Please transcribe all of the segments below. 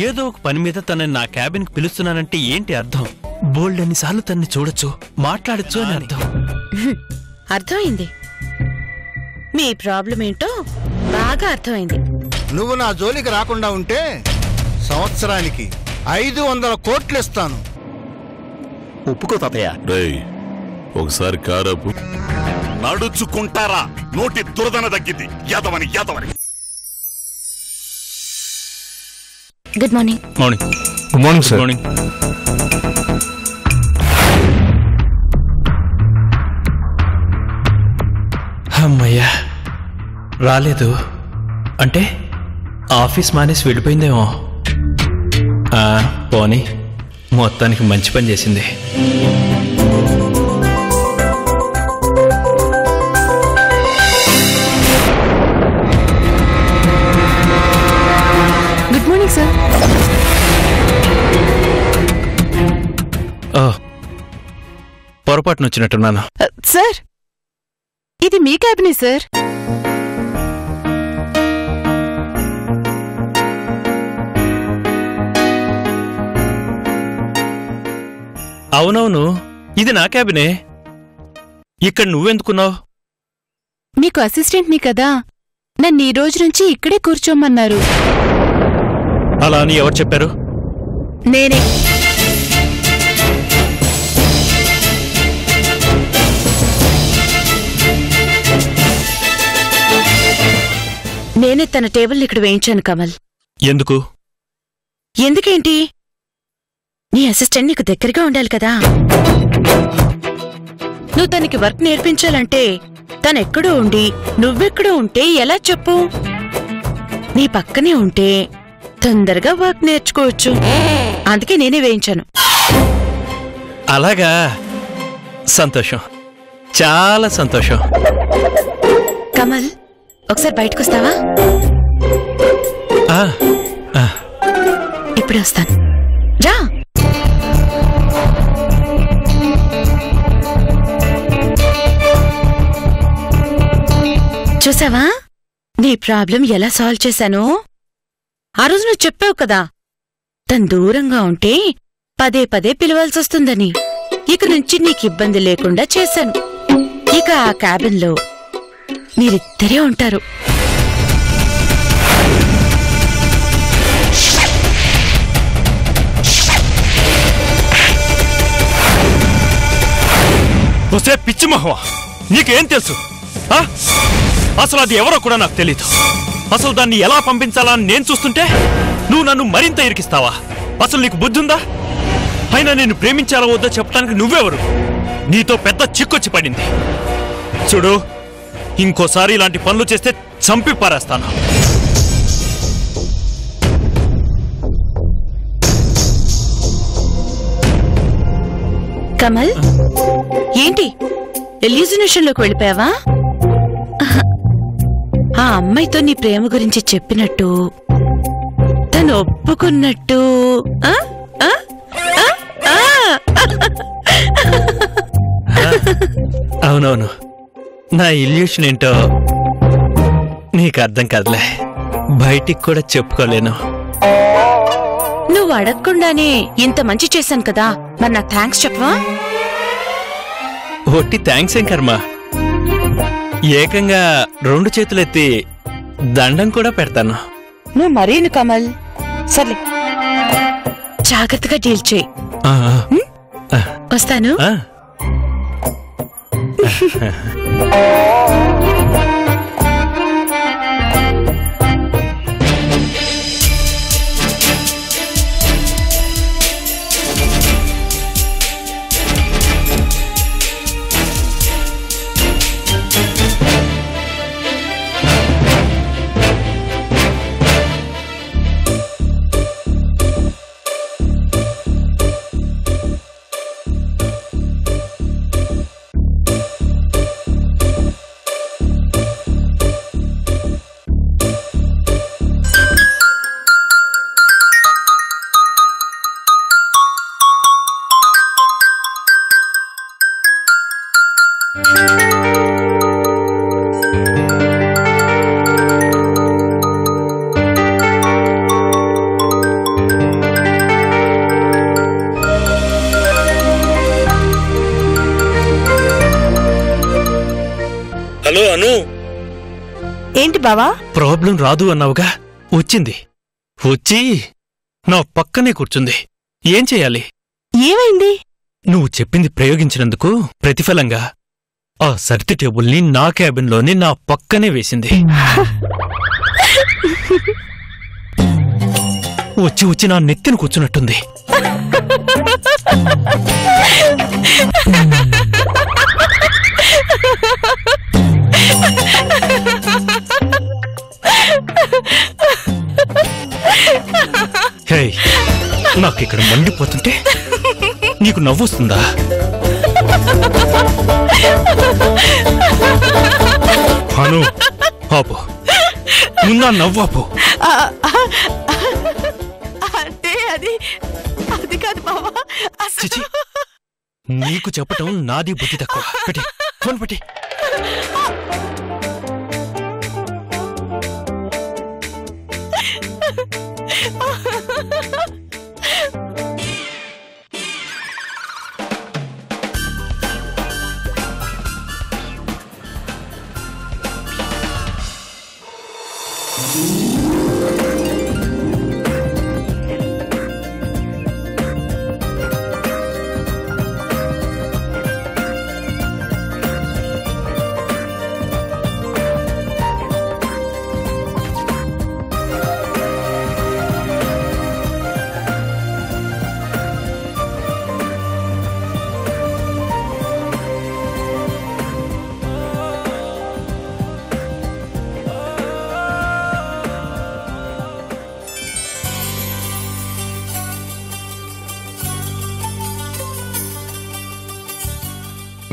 ఏదో ఒక పని మీద తనని నా క్యాబిన్కి పిలుస్తున్నానంటే ఏంటి అర్థం? బోల్డ్ అన్నిసార్లు తన్ని చూడొచ్చు, మాట్లాడచ్చు అని అర్థం. అర్థమైంది. మీ ప్రాబ్లం ఏంటో బాగా అర్థమైంది. నువ్వు నా జోలికి రాకుండా ఉంటే సంవత్సరానికి 500 కోట్లు ఇస్తాను. ఒప్పుకో తాతయ్య. ఒకసారి కారాపు. నడుచుకుంటారా? నోటి దురదన తగ్గింది. యాదవని యాదవని. Good morning. Morning. Good morning sir. Morning. అమ్మయ్యా, రాలేదు అంటే ఆఫీస్ మానేసి వెళ్ళిపోయిందేమో. పోనీ, మొత్తానికి మంచి పని చేసింది. Good morning sir. పొరపాటున వచ్చినట్టున్నాను. సార్, ఇది మీ క్యాబినే సార్. అవునవును, ఇది నా క్యాబినే. ఇక్కడ నువ్వెందుకున్నావు? మీకు అసిస్టెంట్ని కదా, నన్ను ఈ రోజు నుంచి ఇక్కడే కూర్చోమన్నారు. అలా అని ఎవరు చెప్పారు? నేనే. నేనే తన టేబుల్ ఇక్కడ వేయించాను కమల్. ఎందుకు? ఎందుకేంటి? నీ అసిస్టెంట్ నీకు దగ్గరగా ఉండాలి కదా. నువ్వు తనకి వర్క్ నేర్పించాలంటే తనెక్కడో ఉండి నువ్వెక్కడో ఉంటే ఎలా చెప్పు? నీ పక్కనే ఉంటే తొందరగా వర్క్ నేర్చుకోవచ్చు. అందుకే నేనే వేయించాను. అలాగా, సంతోషం, చాలా సంతోషం. కమల్, ఒకసారి బయటకొస్తావా? ఇప్పుడు వస్తాను, రా. చూసావా నీ ప్రాబ్లం ఎలా సాల్వ్ చేశాను? ఆ రోజు నువ్వు చెప్పావు కదా, తను దూరంగా ఉంటే పదే పదే పిలవాల్సొస్తుందని. ఇక నుంచి నీకు ఇబ్బంది లేకుండా చేశాను. ఇక ఆ క్యాబిన్లో మీరిద్దరే ఉంటారు. వస్తే పిచ్చి మహవా, నీకేం తెలుసు? అసలు అది ఎవరో కూడా నాకు తెలీదు. అసలు దాన్ని ఎలా పంపించాలా అని నేను చూస్తుంటే నువ్వు నన్ను మరింత ఇరికిస్తావా? అసలు నీకు బుద్ధుందా? అయినా నేను ప్రేమించాలా వద్దా చెప్పడానికి నువ్వెవరు? నీతో పెద్ద చిక్కొచ్చి పడింది. చూడు, ఇంకోసారి ఇలాంటి పనులు చేస్తే చంపి పారేస్తాను. కమల్, ఏంటి ఎల్యూజినేషన్లోకి వెళ్ళిపోయావా? ఆ అమ్మాయితో నీ ప్రేమ గురించి చెప్పినట్టు, తను ఒప్పుకున్నట్టు అవునవును, నా ఇల్యూషన్ ఏంటో నీకు అర్థం కాదులే. బయటికి కూడా చెప్పుకోలేను. నువ్వు అడగకుండానే ఇంత మంచి చేశాను కదా, మరి నాకు థ్యాంక్స్ చెప్పవా? ఒట్టి థ్యాంక్స్ ఏం కర్మ, ఏకంగా 2 చేతులెత్తి దండం కూడా పెడతాను. నువ్వు మరీను కమల్. సర్లే, జాగ్రత్తగా డీల్ చేయి. వస్తాను. బావా? ప్రాబ్లం రాదు అన్నావుగా, వచ్చింది. వచ్చి నా పక్కనే కూర్చుంది. ఏం చెయ్యాలి? ఏమైంది? నువ్వు చెప్పింది ప్రయోగించినందుకు ప్రతిఫలంగా ఆ సర్ది టేబుల్ని నా క్యాబిన్లోని నా పక్కనే వేసింది. వచ్చి వచ్చి నా నెత్తిన కూర్చున్నట్టుంది. హే, నాకిక్కడ మండిపోతుంటే నీకు నవ్వొస్తుందా? భాను, ఆపు. ముందా నవ్వాపు. అంటే అది కాదు బావా. చిచి, నీకు చెప్పటం నాది బుద్ధి తక్కువ. పెట్టి ఫోన్ పెట్టి.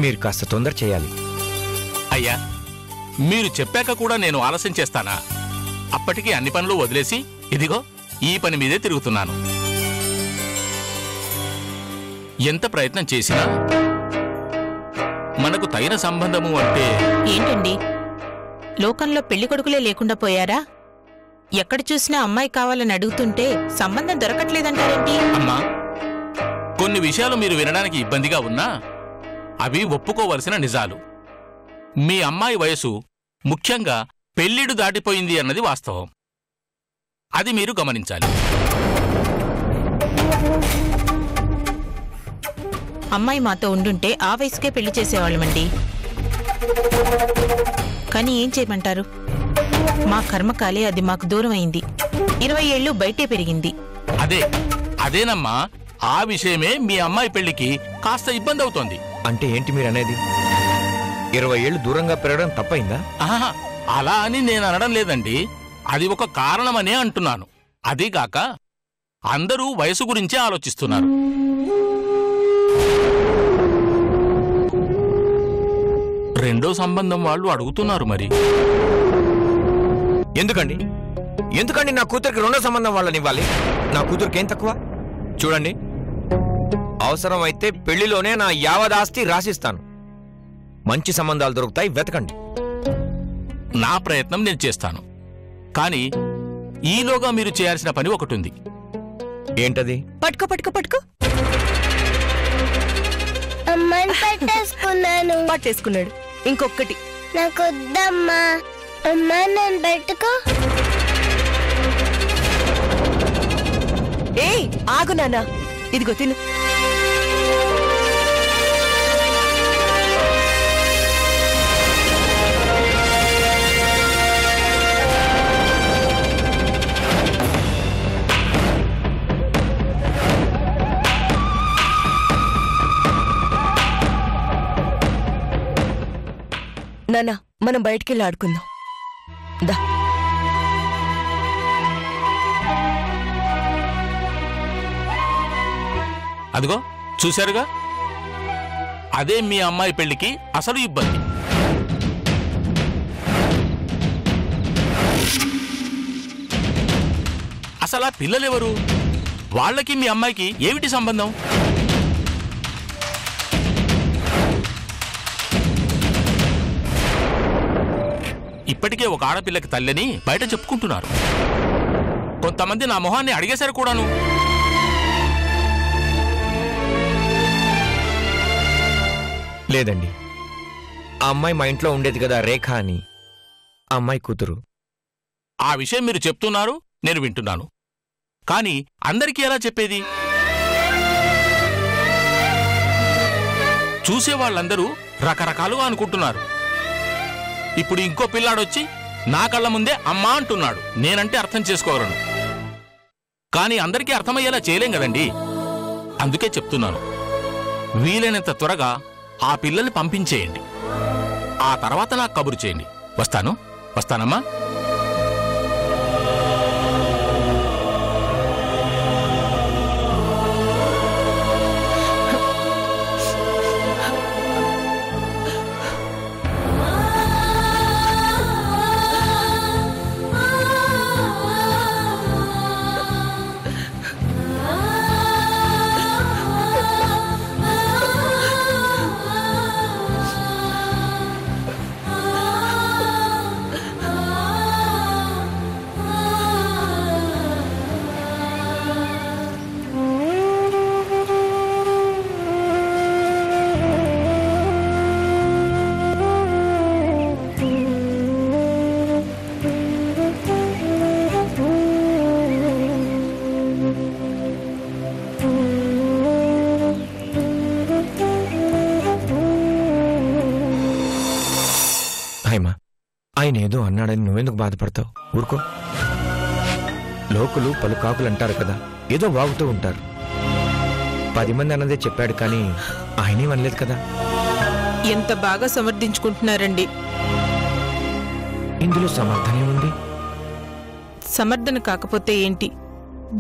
మీరు కాస్త తొందర చేయాలి. అయ్యా, మీరు చెప్పాక కూడా నేను ఆలస్యం చేస్తానా? అప్పటికి అన్ని పనులు వదిలేసి ఇదిగో ఈ పని మీదే తిరుగుతున్నాను. ఎంత ప్రయత్నం చేసినా మనకు తగిన సంబంధము అంటే ఏంటండి, లోకంలో పెళ్లి కొడుకులే లేకుండా పోయారా? ఎక్కడ చూసినా అమ్మాయి కావాలని అడుగుతుంటే సంబంధం దొరకట్లేదంటారేంటి? అమ్మా, కొన్ని విషయాలు మీరు వినడానికి ఇబ్బందిగా ఉన్నా అవి ఒప్పుకోవలసిన నిజాలు. మీ అమ్మాయి వయసు ముఖ్యంగా పెళ్ళిడు దాటిపోయింది అన్నది వాస్తవం. అది మీరు గమనించాలి. అమ్మాయి మాతో ఉండుంటే ఆ వయసుకే పెళ్లి చేసేవాళ్ళమండి. కానీ ఏం చేయమంటారు, మా కర్మకాలే అది మాకు దూరం అయింది. 20 ఏళ్ళు బయటే పెరిగింది. అదేనమ్మా, ఆ విషయమే మీ అమ్మాయి పెళ్లికి కాస్త ఇబ్బంది అవుతోంది. అంటే ఏంటి మీరు అనేది? 20 ఏళ్ళు దూరంగా పెరగడం తప్పైందా? ఆహా, అలా అని నేను అనడం లేదండి. అది ఒక కారణమనే అంటున్నాను. అదీగాక అందరూ వయసు గురించే ఆలోచిస్తున్నారు. రెండో సంబంధం వాళ్ళు అడుగుతున్నారు. మరి ఎందుకండి నా కూతురికి రెండో సంబంధం వాళ్ళనివ్వాలి? నా కూతురికి ఏం తక్కువ? చూడండి, అవసరం అయితే పెళ్లిలోనే నా యావదాస్తి రాసిస్తాను. మంచి సంబంధాలు దొరుకుతాయి, వెతకండి. నా ప్రయత్నం నేను చేస్తాను. కానీ ఈలోగా మీరు చేయాల్సిన పని ఒకటుంది. ఏంటది? పట్టుకో పట్టుకో పట్టుకో. అమ్మని పట్టేసుకున్నాను. పట్టేసుకున్నాడు. ఇంకొకటి. నాకొద్దమ్మా. అమ్మా నన్ను పెట్టుకో. ఏయ్ ఆగు నాన్న, ఇదిగో తిను. నాన్న, మనం బయటికెళ్ళి ఆడుకుందాం. దా. అదిగో చూశారుగా, అదే మీ అమ్మాయి పెళ్లికి అసలు ఇబ్బంది. అసలు ఆ పిల్లలెవరు? వాళ్ళకి మీ అమ్మాయికి ఏమిటి సంబంధం? ఇప్పటికే ఒక ఆడపిల్లకి తల్లిని బయట చెప్పుకుంటున్నారు. కొంతమంది నా మొహాన్ని అడిగేశారు కూడాను. లేదండి, ఆ అమ్మాయి మా ఇంట్లో ఉండేది కదా, రేఖ అని. ఆ అమ్మాయి కూతురు ఆ విషయం మీరు చెప్తున్నారు, నేను వింటున్నాను. కానీ అందరికీ ఎలా చెప్పేది? చూసేవాళ్ళందరూ రకరకాలుగా అనుకుంటున్నారు. ఇప్పుడు ఇంకో పిల్లాడొచ్చి నా కళ్ళ ముందే అమ్మా అంటున్నాడు. నేనంటే అర్థం చేసుకోగలను, కానీ అందరికీ అర్థమయ్యేలా చేయలేం కదండి. అందుకే చెప్తున్నాను, వీలైనంత త్వరగా ఆ పిల్లల్ని పంపించేయండి. ఆ తర్వాత నాకు కబురు చేయండి. వస్తానమ్మా. ఆయన ఏదో అన్నాడని నువ్వెందుకు బాధపడతావు? ఊరుకో. లోకులు పలుకాకులు అంటారు కదా, ఏదో వాగుతూ ఉంటారు. 10 మంది అన్నదే చెప్పాడు, కానీ ఆయనే అనలేదు కదా. ఎంత బాగా సమర్థించుకుంటున్నారండి. ఇందులో సమర్థనే ఉంది. సమర్థన కాకపోతే ఏంటి?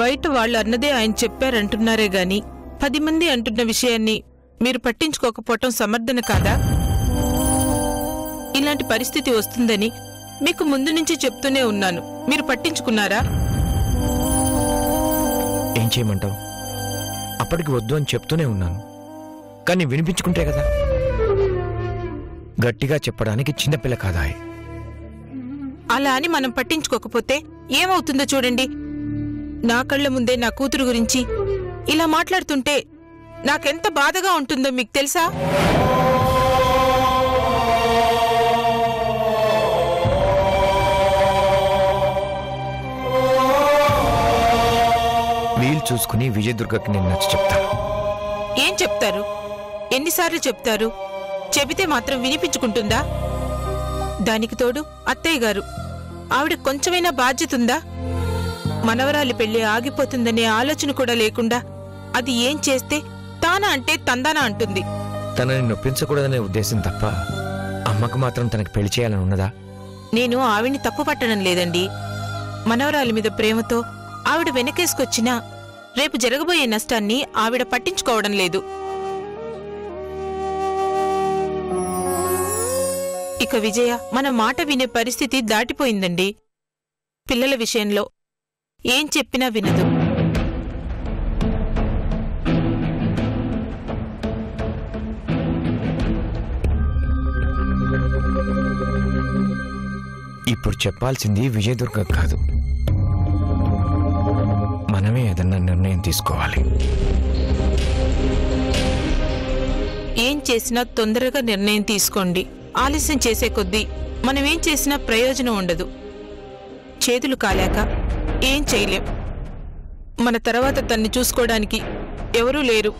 బయట వాళ్ళు అన్నదే ఆయన చెప్పారంటున్నారే గాని 10 మంది అంటున్న విషయాన్ని మీరు పట్టించుకోకపోవటం సమర్థన కాదా? ఇలాంటి పరిస్థితి వస్తుందని మీకు ముందు నుంచి చెప్తూనే ఉన్నాను. మీరు పట్టించుకున్నారా? ఏం చేయమంటావు? అప్పటికి వద్దు అని చెప్తూనే ఉన్నాను, కానీ వినిపించుకుంటే కదా. గట్టిగా చెప్పడానికి చిన్నపిల్ల కాదా? అలా అని మనం పట్టించుకోకపోతే ఏమవుతుందో చూడండి. నా కళ్ళ ముందే నా కూతురు గురించి ఇలా మాట్లాడుతుంటే నాకెంత బాధగా ఉంటుందో మీకు తెలుసా? వీలు చూసుకుని విజయదుర్గకి నేను నచ్చి చెప్తాను. ఏం చెప్తారు? ఎన్నిసార్లు చెప్తారు? చెబితే మాత్రం వినిపించుకుంటుందా? దానికి తోడు అత్తయ్య గారు, ఆవిడ కొంచెమైనా బాధ్యతుందా? మనవరాలి పెళ్లి ఆగిపోతుందనే ఆలోచన కూడా లేకుండా అది ఏం చేస్తే తానా అంటే తందానా అంటుంది. తనని నొప్పించకూడదనే ఉద్దేశం తప్ప అమ్మకు మాత్రం తనకి పెళ్లి చేయాలని ఉన్నదా? నేను ఆవిడ్ని తప్పు పట్టడం లేదండి. మనవరాలి మీద ప్రేమతో ఆవిడ వెనకేసుకొచ్చినా రేపు జరగబోయే నష్టాన్ని ఆవిడ పట్టించుకోవడం లేదు. ఇక విజయ మన మాట వినే పరిస్థితి దాటిపోయిందండి. పిల్లల విషయంలో ఏం చెప్పినా వినదు. ఇప్పుడు చెప్పాల్సింది విజయదుర్గ కాదు, మనమే ఏదన్నా నిర్ణయం తీసుకోవాలి. ఏం చేసినా తొందరగా నిర్ణయం తీసుకోండి. ఆలస్యం చేసే కొద్దీ మనమేం చేసినా ప్రయోజనం ఉండదు. చేతులు కాలాక ఏం చేయలేం. మన తర్వాత తన్ని చూసుకోవడానికి ఎవరూ లేరు.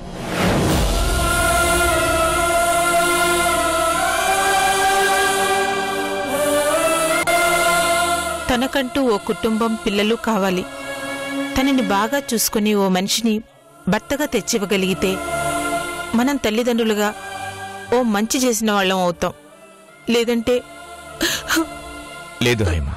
తనకంటూ ఓ కుటుంబం, పిల్లలు కావాలి. తనని బాగా చూసుకుని ఓ మనిషిని భర్తగా తెచ్చివ్వగలిగితే మనం తల్లిదండ్రులుగా ఓ మంచి చేసిన వాళ్ళం అవుతాం. లేదంటే లేదు హైమ,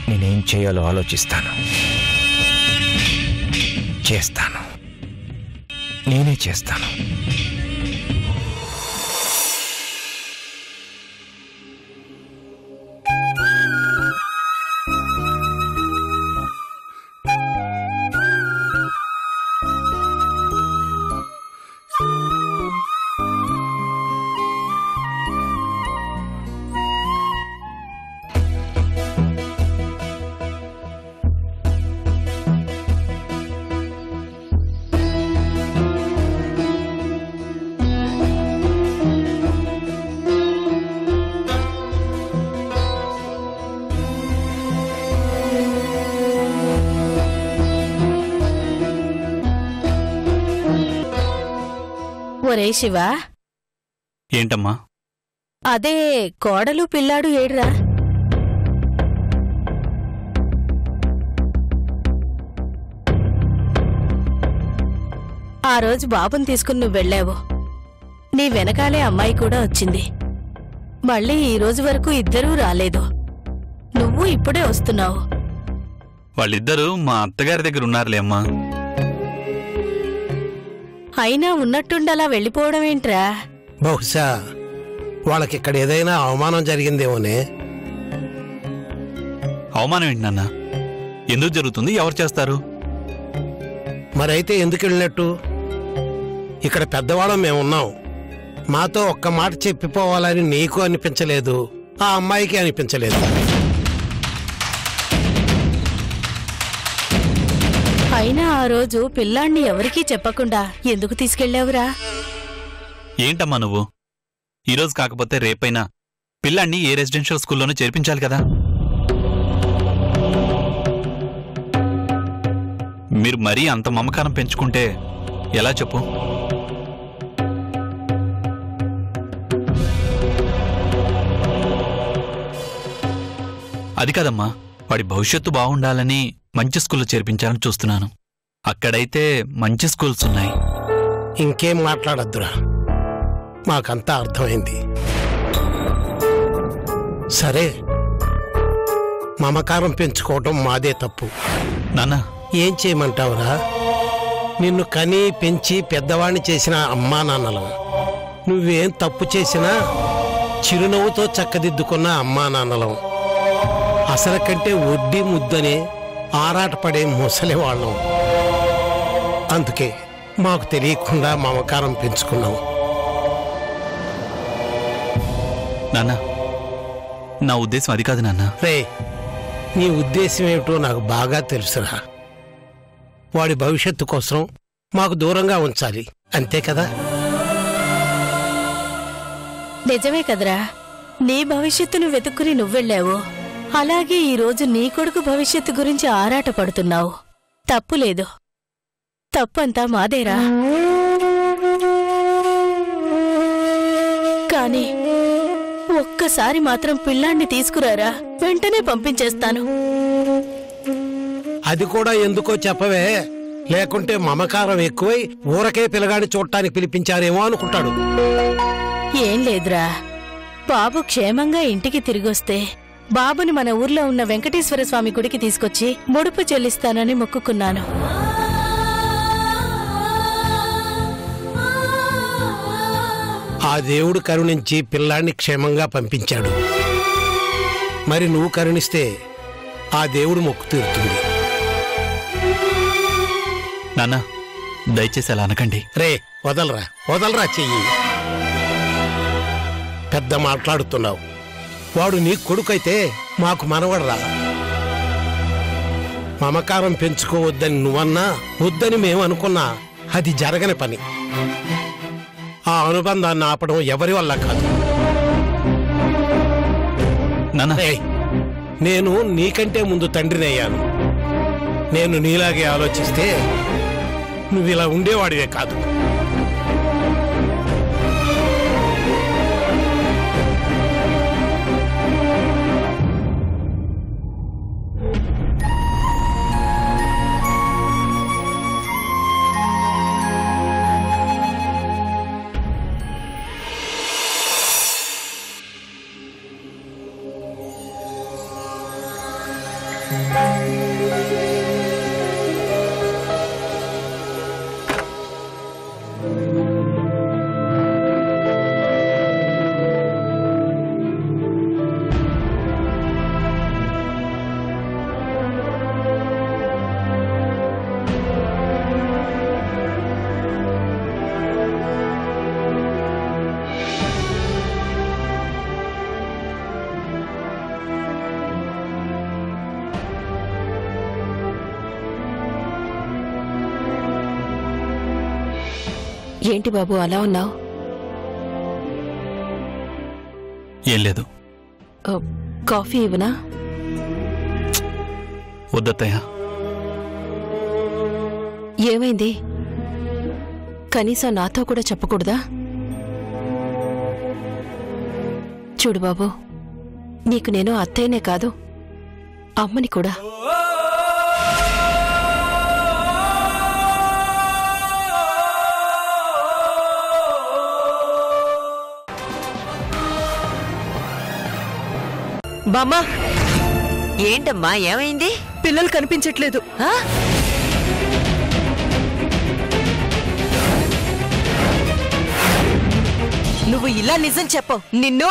నేనేం చేయాలో ఆలోచిస్తాను, చేస్తాను, నేనే చేస్తాను. ఒరే శివ, ఏంటమ్మా? అదే కోడలు పిల్లాడు ఏడ్రా? ఆ రోజు బాబుని తీసుకుని నువ్వు వెళ్ళావు. నీ వెనకాలే అమ్మాయి కూడా వచ్చింది. మళ్ళీ ఈ రోజు వరకు ఇద్దరూ రాలేదు. నువ్వు ఇప్పుడే వస్తున్నావు. వాళ్ళిద్దరూ మా అత్తగారి దగ్గర ఉన్నారులే అమ్మా. అయినా ఉన్నట్టుండలా వెళ్ళిపోవడం ఏంట్రా? బహుశా వాళ్ళకిక్కడ ఏదైనా అవమానం జరిగిందేమోనే. అవమానం ఏంటి నాన్న? ఎందుకు జరుగుతుంది? ఎవరు చేస్తారు? మరైతే ఎందుకు వెళ్ళినట్టు? ఇక్కడ పెద్దవాళ్ళం మేమున్నాం. మాతో ఒక్క మాట చెప్పిపోవాలని నీకు అనిపించలేదు, ఆ అమ్మాయికి అనిపించలేదు. అయినా ఆ రోజు పిల్లాణ్ణి ఎవరికీ చెప్పకుండా ఎందుకు తీసుకెళ్ళావురా? ఏంటమ్మా నువ్వు? ఈరోజు కాకపోతే రేపైనా పిల్లాన్ని ఏ రెసిడెన్షియల్ స్కూల్లోనూ చేర్పించాలి కదా. మీరు మరీ అంత మమకారం పెంచుకుంటే ఎలా చెప్పు? అది కాదమ్మా, వాడి భవిష్యత్తు బాగుండాలని మంచి స్కూల్లో చేర్పించాలని చూస్తున్నాను. అక్కడైతే మంచి స్కూల్స్ ఉన్నాయి. ఇంకేం మాట్లాడద్దురా, మాకంతా అర్థమైంది. సరే, మమకారం పెంచుకోవటం మాదే తప్పు. నాన్న, ఏం చేయమంటావురా? నిన్ను కని పెంచి పెద్దవాణ్ణి చేసిన అమ్మా నాన్నలం. నువ్వేం తప్పు చేసినా చిరునవ్వుతో చక్కదిద్దుకున్న అమ్మా నాన్నలం. అసలు కంటే వడ్డీ ముద్దని ఆరాటపడే ముసలివాళ్ళం. అందుకే మాకు తెలియకుండా మమకారం పెంచుకున్నాం. నాన్న, నా ఉద్దేశం అది కాదు నాన్న. రే, నీ ఉద్దేశం ఏమిటో నాకు బాగా తెలుసురా. వాడి భవిష్యత్తు కోసం మాకు దూరంగా ఉంచాలి, అంతే కదా? నిజమే కదరా. నీ భవిష్యత్తును వెతుక్కుని నువ్వెళ్ళావు. అలాగే ఈరోజు నీ కొడుకు భవిష్యత్తు గురించి ఆరాట పడుతున్నావు. తప్పులేదు, తప్పంతా మాదేరా. కాని ఒక్కసారి మాత్రం పిల్లాన్ని తీసుకురారా, వెంటనే పంపించేస్తాను. అది కూడా ఎందుకో చెప్పవే, లేకుంటే మమకారం ఎక్కువై ఊరకే పిల్లగాని చూడటానికి పిలిపించారేమో అనుకుంటాడు. ఏం లేదురా, బాబు క్షేమంగా ఇంటికి తిరిగొస్తే బాబుని మన ఊర్లో ఉన్న వెంకటేశ్వర స్వామి గుడికి తీసుకొచ్చి ముడుపు చెల్లిస్తానని మొక్కుకున్నాను. ఆ దేవుడు కరుణించి పిల్లాన్ని క్షేమంగా పంపించాడు. మరి నువ్వు కరుణిస్తే ఆ దేవుడు మొక్కు తీరుతుంది. నాన్న, దయచేసి అలా అనకండి. రే, వదలరా వదలరా చెయ్యి. పెద్ద మాట్లాడుతున్నావు. వాడు నీ కొడుకైతే మాకు మనవడరా. మమకారం పెంచుకోవద్దని నువ్వన్నా, వద్దని మేము అనుకున్నా అది జరగని పని. ఆ అనుబంధాన్ని ఆపడం ఎవరి వల్ల కాదు. నేను నీకంటే ముందు తండ్రినయ్యాను. నేను నీలాగే ఆలోచిస్తే నువ్విలా ఉండేవాడివే కాదు. ఏంటి బాబు అలా ఉన్నావు? ఏం లేదు. కాఫీ ఇవ్వనా? వద్దత్తయ్య. ఏమైంది? కనీసం నాతో కూడా చెప్పకూడదా? చూడు బాబు, నీకు నేను అత్తయ్యనే కాదు, అమ్మని కూడా. బామ్మా, ఏంటమ్మా ఏమైంది? పిల్లలు కనిపించట్లేదు. నువ్వు ఇలా నిజం చెప్పు. నిన్ను